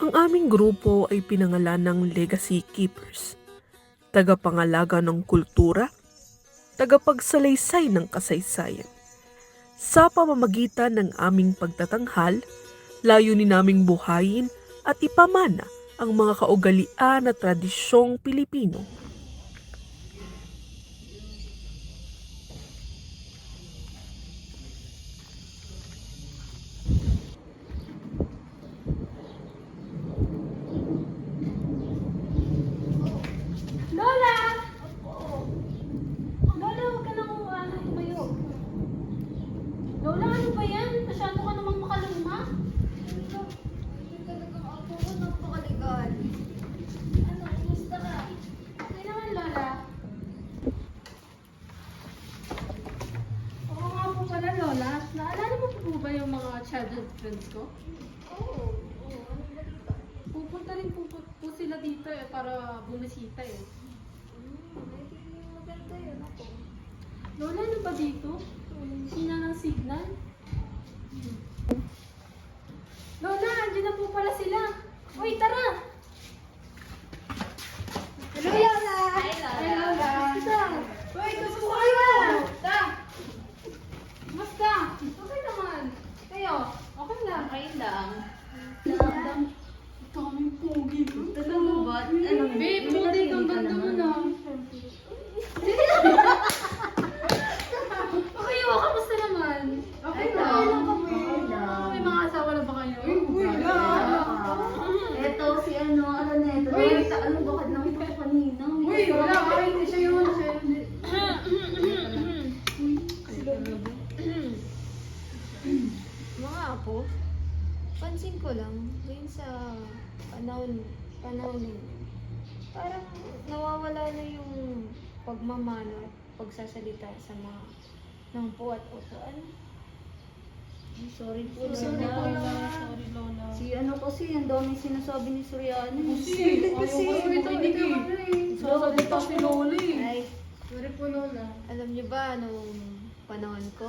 Ang aming grupo ay pinangalan ng Legacy Keepers, tagapangalaga ng kultura, tagapagsalaysay ng kasaysayan. Sa pamamagitan ng aming pagtatanghal, layunin naming buhayin at ipamana ang mga kaugalian at tradisyong Pilipino. Lola! Lola, huwag ka nang tumayo. Lola, ano ba yan? Masyado ka namang makaluma. Hindi talagang ako ko napakaligal. Ano, kumusta ka? Okay naman, Lola. Oo nga po pala, Lola. Naalala mo po ba yung mga childhood friends ko? Oo, anong balita? Pupunta rin po sila dito para bumisita eh. Hindi maganda yun ako. Lola, ano ba dito? Hina ng signal? Lola, andyan na po pala sila. Uy, tara! Hello, Lola! Hi, Lola! Kumusta? Uy, gusto kayo! Kumusta? Okay naman. Kayo? Okay lang. Okay lang. Ito kaming pogi. Totoo mo ba? Ano, Babe, pogi kang ganda mo na. Okay, kamusta naman? Okay lang. Okay May lang. mga asawa na ba kayo? Eto, si ano na ito. Ano ba nakita ko kanina? Hindi siya yun. Mga apo, pansin ko lang, ngayon sa panahon ninyo, parang nawawala na yung pagmamano at pagsasalita sa mga ng po at opo. Ano? Sorry po, Sorry po, Lola. Lola. Sorry, Lola. Si ano kasi, ang dami sinasabi ni Soriano. Kasi, ayaw ko makinig eh. Sasalita si Lola eh. Ay, Sorry po, Lola. alam niyo ba nung panahon ko?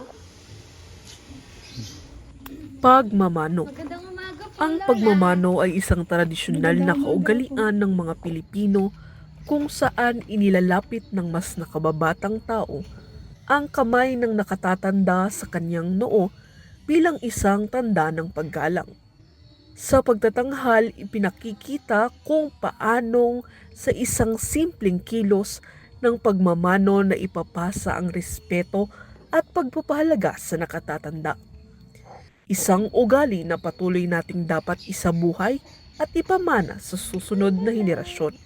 Pagmamano. Magandang umaga po, Ang pagmamano ay isang tradisyonal na kaugalian ng mga Pilipino kung saan inilalapit ng mas nakababatang tao ang kamay ng nakatatanda sa kanyang noo bilang isang tanda ng paggalang. Sa pagtatanghal, ipinakikita kung paanong sa isang simpleng kilos ng pagmamano na ipapasa ang respeto at pagpapahalaga sa nakatatanda. Isang ugali na patuloy nating dapat isabuhay at ipamana sa susunod na henerasyon.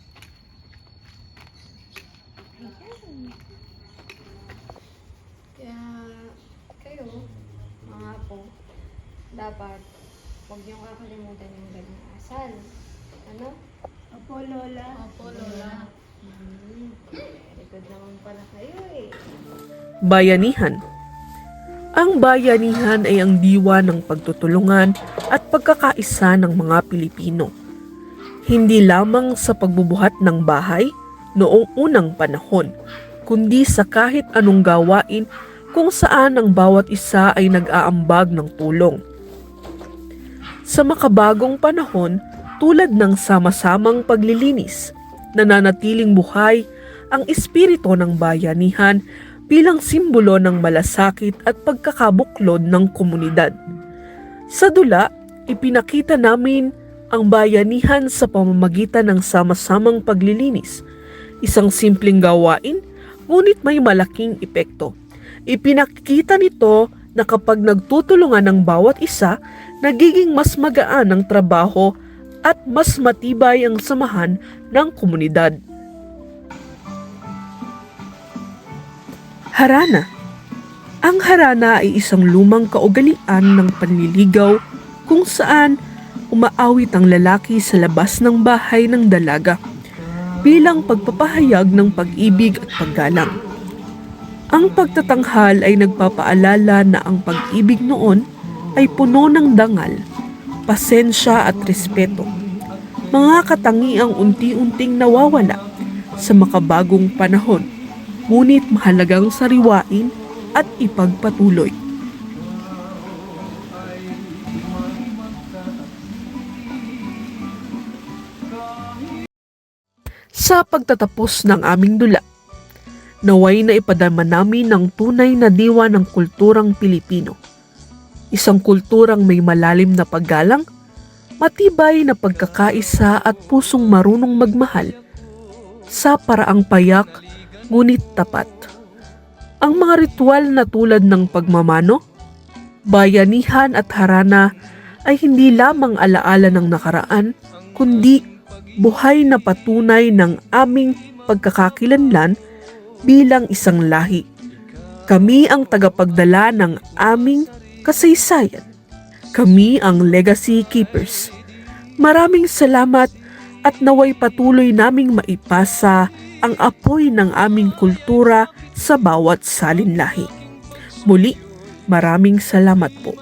Kaya kayo, mga apo, dapat huwag niyong kakalimutan yung ganyang asal. Ano? Opo, Lola. Opo, Lola. Very good naman pala kayo eh. Bayanihan. Ang bayanihan ay ang diwa ng pagtutulungan at pagkakaisa ng mga Pilipino. Hindi lamang sa pagbubuhat ng bahay noong unang panahon, kundi sa kahit anong gawain kung saan ang bawat isa ay nag-aambag ng tulong. Sa makabagong panahon, tulad ng sama-samang paglilinis, nananatiling buhay ang espiritu ng bayanihan bilang simbolo ng malasakit at pagkakabuklod ng komunidad. Sa dula, ipinakita namin ang bayanihan sa pamamagitan ng sama-samang paglilinis, isang simpleng gawain, ngunit may malaking epekto. Ipinakita nito na kapag nagtutulungan ng bawat isa, nagiging mas magaan ang trabaho at mas matibay ang samahan ng komunidad. Harana. Ang harana ay isang lumang kaugalian ng panliligaw kung saan umaawit ang lalaki sa labas ng bahay ng dalaga bilang pagpapahayag ng pag-ibig at paggalang. Ang pagtatanghal ay nagpapaalala na ang pag-ibig noon ay puno ng dangal, pasensya at respeto, mga katangiang unti-unting nawawala sa makabagong panahon, ngunit mahalagang sariwain at ipagpatuloy. sa pagtatapos ng aming dula. Naway na ipadama namin ng tunay na diwa ng kulturang Pilipino. Isang kulturang may malalim na paggalang, matibay na pagkakaisa at pusong marunong magmahal sa paraang payak ngunit tapat. Ang mga ritual na tulad ng pagmamano, bayanihan at harana ay hindi lamang alaala ng nakaraan, kundi buhay na patunay ng aming pagkakakilanlan bilang isang lahi. Kami ang tagapagdala ng aming kasaysayan. Kami ang legacy keepers. Maraming salamat at naway patuloy naming maipasa ang apoy ng aming kultura sa bawat salinlahi. Muli, maraming salamat po.